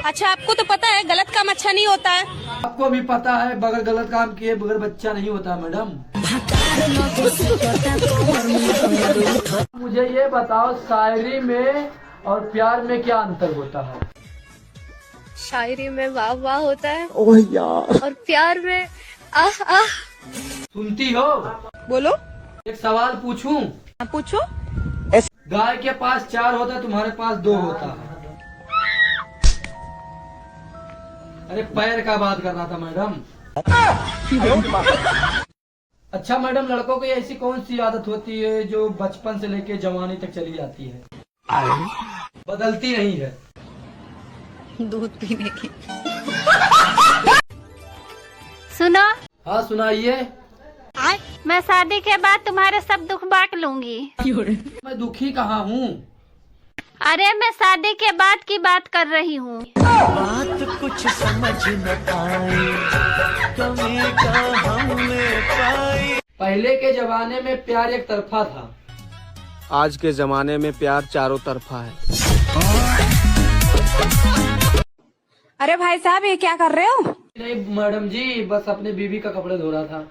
अच्छा, आपको तो पता है गलत काम अच्छा नहीं होता है। आपको भी पता है बगैर गलत काम किए बगैर बच्चा नहीं होता मैडम। मुझे ये बताओ, शायरी में और प्यार में क्या अंतर होता है? शायरी में वाह वाह होता है ओह यार। और प्यार में आह आह। सुनती हो? बोलो। एक सवाल पूछूं? पूछो। गाय के पास 4 होता है, तुम्हारे पास 2 होता है। अरे पैर का बात कर रहा था मैडम। अच्छा मैडम, लड़कों की ऐसी कौन सी आदत होती है जो बचपन से लेके जवानी तक चली जाती है, बदलती नहीं है? दूध पीने की। सुनो। हाँ सुनाइए। मैं शादी के बाद तुम्हारे सब दुख बांट लूंगी। मैं दुखी कहाँ हूँ? अरे मैं शादी के बाद की बात कर रही हूँ। बात कुछ समझ न पाई, कमी का हमने पाई। पहले के जमाने में प्यार एक तरफा था, आज के जमाने में प्यार चारों तरफा है। अरे भाई साहब, ये क्या कर रहे हो? नहीं मैडम जी, बस अपने बीवी का कपड़े धो रहा था।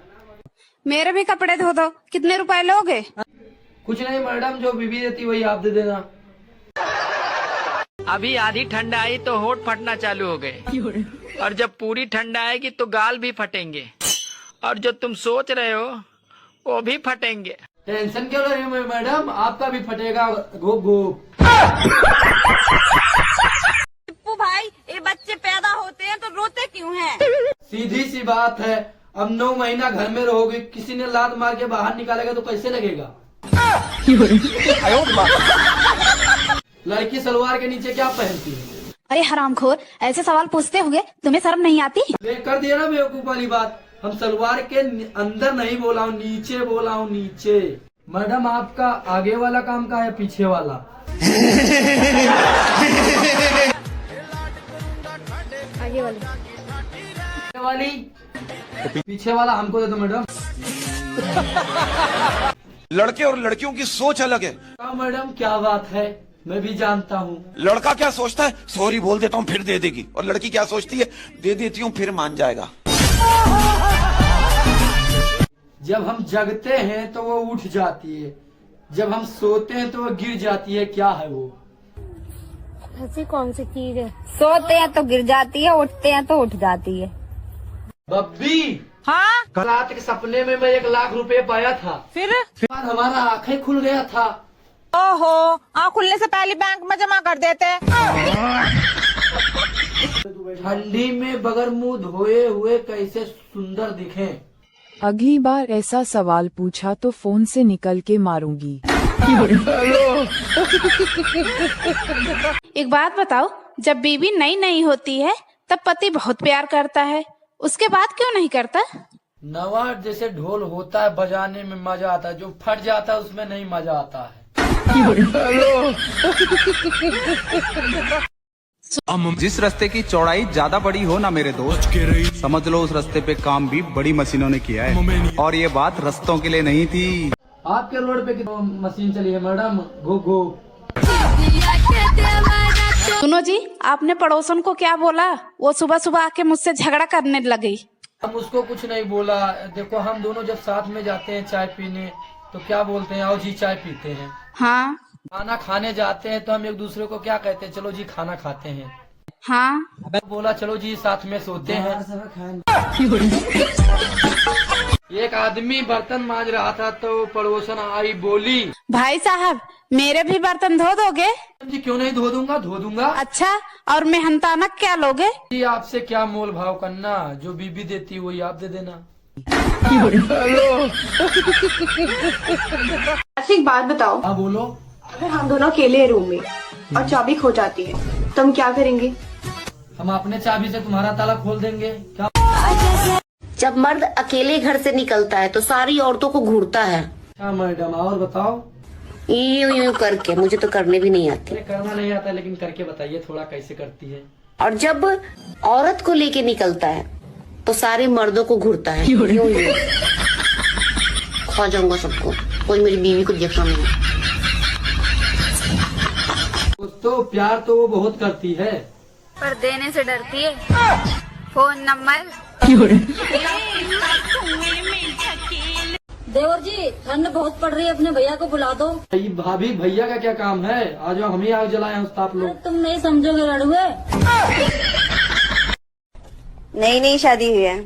मेरे भी कपड़े धो दो। कितने रुपए लोगे? कुछ नहीं मैडम, जो बीवी देती वही आप दे देना। अभी आधी ठंड आई तो होठ फटना चालू हो गए, और जब पूरी ठंड आएगी तो गाल भी फटेंगे, और जो तुम सोच रहे हो वो भी फटेंगे। टेंशन क्यों ले रही हो मैडम, आपका भी फटेगा। गोप गोप। टिप्पू भाई, ये बच्चे पैदा होते हैं तो रोते क्यों हैं? सीधी सी बात है, अब 9 महीना घर में रहोगे, किसी ने लात मार के बाहर निकालेगा तो कैसे लगेगा? लड़की सलवार के नीचे क्या पहनती है? अरे हरामखोर, ऐसे सवाल पूछते होगे, तुम्हें शर्म नहीं आती? कर दिया ना बेवकूफ वाली बात। हम सलवार के अंदर नहीं बोला हूँ, नीचे बोला हूँ, नीचे। मैडम, आपका आगे वाला काम का है पीछे वाला? आगे वाले। पीछे वाला हमको दे दो मैडम। लड़के और लड़कियों की सोच अलग है। हाँ मैडम, क्या बात है, मैं भी जानता हूँ। लड़का क्या सोचता है, सॉरी बोल देता हूँ फिर दे देगी, और लड़की क्या सोचती है, दे देती हूँ फिर मान जाएगा। जब हम जगते हैं तो वो उठ जाती है, जब हम सोते हैं तो वो गिर जाती है। क्या है वो? ऐसी कौन सी चीज है? सोते हैं तो गिर जाती है, उठते हैं तो उठ जाती है। बब्बी। हाँ? कल रात के सपने में मैं 1 लाख रुपए पाया था। फिर हमारा आंखें खुल गया था। ओहो, आँख खुलने से पहले बैंक में जमा कर देते। ठंडी में बगैर मुंह धोए हुए कैसे सुंदर दिखें? अगली बार ऐसा सवाल पूछा तो फोन से निकल के मारूंगी। एक बात बताओ, जब बीवी नई नई होती है तब पति बहुत प्यार करता है, उसके बाद क्यों नहीं करता? नवा जैसे ढोल होता है, बजाने में मजा आता है, जो फट जाता है उसमें नहीं मजा आता है। जिस रास्ते की चौड़ाई ज्यादा बड़ी हो ना मेरे दोस्त, समझ लो उस रास्ते पे काम भी बड़ी मशीनों ने किया है, और ये बात रास्तों के लिए नहीं थी। आपके रोड पे कितनी मशीन चली है मैडम? घो घो। सुनो जी, आपने पड़ोसन को क्या बोला? वो सुबह सुबह आके मुझसे झगड़ा करने लगी। हम उसको कुछ नहीं बोला। देखो, हम दोनों जब साथ में जाते हैं चाय पीने तो क्या बोलते हैं? आओ जी चाय पीते हैं। हाँ। खाना खाने जाते हैं तो हम एक दूसरे को क्या कहते हैं? चलो जी खाना खाते हैं। हाँ। बोला चलो जी साथ में सोते हैं। एक आदमी बर्तन मांज रहा था तो पड़ोसन आई, बोली, भाई साहब, मेरे भी बर्तन धो दोगे? जी क्यों नहीं, धो दूंगा धो दूंगा। अच्छा, और मेहनताना क्या लोगे? जी आपसे क्या मोल भाव करना, जो बीबी देती वही आप दे देना। अच्छा, एक बात बताओ। हाँ बोलो। अगर हम दोनों अकेले हैं रूम में और चाबी खो जाती है तो हम क्या करेंगे? हम अपने चाबी से तुम्हारा ताला खोल देंगे। क्या? जब मर्द अकेले घर से निकलता है तो सारी औरतों को घूरता है। हाँ मैडम, और बताओ। यूं करके, मुझे तो करने भी नहीं आती। करना नहीं आता, लेकिन करके बताइए थोड़ा कैसे करती है। और जब औरत को लेके निकलता है तो सारे मर्दों को घूरता है। यूं खा जाऊंगा सबको, कोई मेरी बीवी को देखना नहीं। दोस्तों, प्यार तो वो बहुत करती है, पर देने से डरती है। Phone number. देवर जी ठंड बहुत पड़ रही है, अपने भैया को बुला दो। भाभी भैया का क्या काम है, आज हम ही आग जलाए हैं आप लोग। तुम नहीं समझोगे लड़ुए। नई नई शादी हुई है।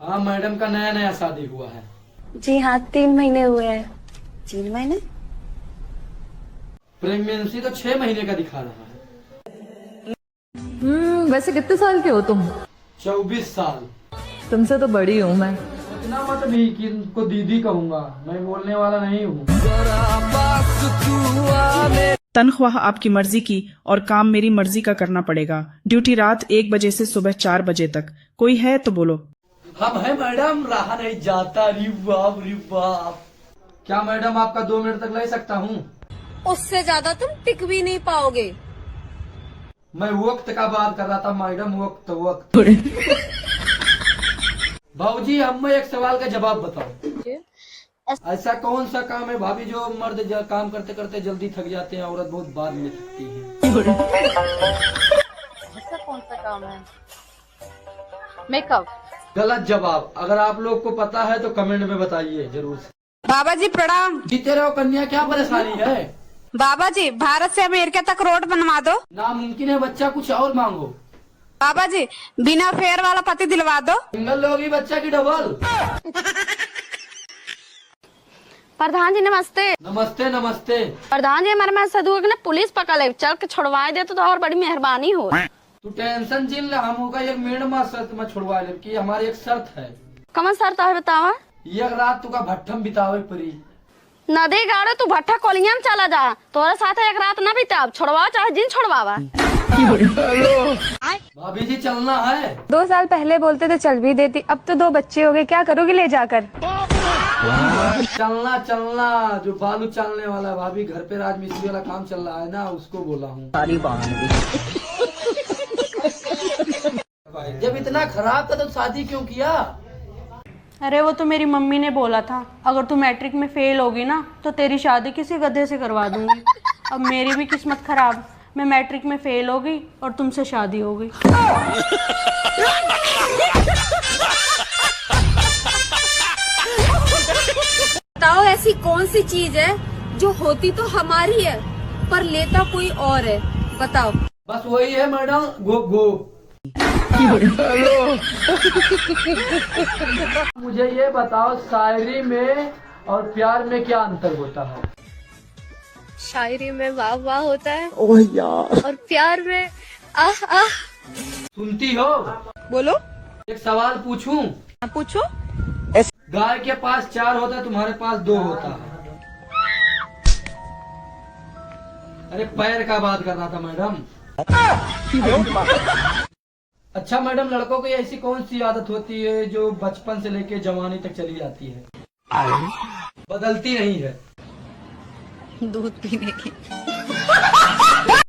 हाँ मैडम का नया नया शादी हुआ है। जी हाँ 3 महीने हुए हैं। 3 महीने? प्रेगनेंसी तो 6 महीने का दिखा रहा है। वैसे कितने साल के हो तुम? 24 साल। तुमसे तो बड़ी हूँ मैं। इतना मत भी कि इनको दीदी कहूँगा, मैं बोलने वाला नहीं हूँ। तनख्वाह आपकी मर्जी की और काम मेरी मर्जी का करना पड़ेगा। ड्यूटी रात 1 बजे से सुबह 4 बजे तक। कोई है तो बोलो। हम है मैडम, रहा नहीं जाता। रिवाब। क्या मैडम आपका 2 मिनट तक ले सकता हूँ? उससे ज्यादा तुम टिक भी नहीं पाओगे। मैं वक्त का बात कर रहा था मैडम, वक्त। भाऊजी हमें एक सवाल का जवाब बताओ। ऐसा कौन सा काम है भाभी जो मर्द काम करते करते जल्दी थक जाते हैं, औरत बहुत बाद में थकती है? ऐसा कौन सा काम है? मेकअप। गलत जवाब। अगर आप लोग को पता है तो कमेंट में बताइए जरूर। बाबा जी प्रणाम। जीते रहो कन्या, क्या परेशानी है? बाबा जी भारत से अमेरिका तक रोड बनवा दो। नामुमकिन है बच्चा, कुछ और मांगो। बाबा जी बिना फेयर वाला पति दिलवा दो। सिंगल लोगी बच्चा की डबल। प्रधान जी नमस्ते। नमस्ते। प्रधान जी हमारे में सदुआ के ना पुलिस पकड़ ले, चल के छुड़वा दे तो और बड़ी मेहरबानी हो। तू टेंशन जिन ले, हम होगा एक मिनट शर्त में छुड़वा ले कि हमारी एक शर्त है। कमन शर्त है बतावा? एक रात तुका भट्ठम बितावे परी। नदी गाड़े तू भट्टा कोलिया में चला जा, तोरे साथ एक रात ना बिताब, छुड़वा चाहे जिन छुड़वावा। भाभी जी चलना है। 2 साल पहले बोलते थे चल भी देती, अब तो 2 बच्चे हो गए, क्या करोगे ले जाकर? चलना जो बालू चलने वाला है भाभी, घर पे राजमिस्त्री वाला काम चल रहा है ना, उसको बोला हूँ। जब इतना खराब था तो शादी क्यों किया? अरे वो तो मेरी मम्मी ने बोला था अगर तू मैट्रिक में फेल होगी ना तो तेरी शादी किसी गधे से करवा दूंगी। अब मेरी भी किस्मत खराब, मैं मैट्रिक में फेल हो गई और तुमसे शादी हो गई। बताओ ऐसी कौन सी चीज है जो होती तो हमारी है पर लेता कोई और है? बताओ। बस वही है मैडम, गो। मुझे ये बताओ शायरी में और प्यार में क्या अंतर होता है? शायरी में वाह वाह होता है ओह यार। और प्यार में आह आह। सुनती हो? बोलो। एक सवाल पूछूं? पूछो। गाय के पास 4 होता है, तुम्हारे पास 2 होता है। अरे पैर का बात कर रहा था मैडम। अच्छा मैडम, लड़कों की ऐसी कौन सी आदत होती है जो बचपन से लेके जवानी तक चली जाती है, बदलती नहीं है? दूध पीने की।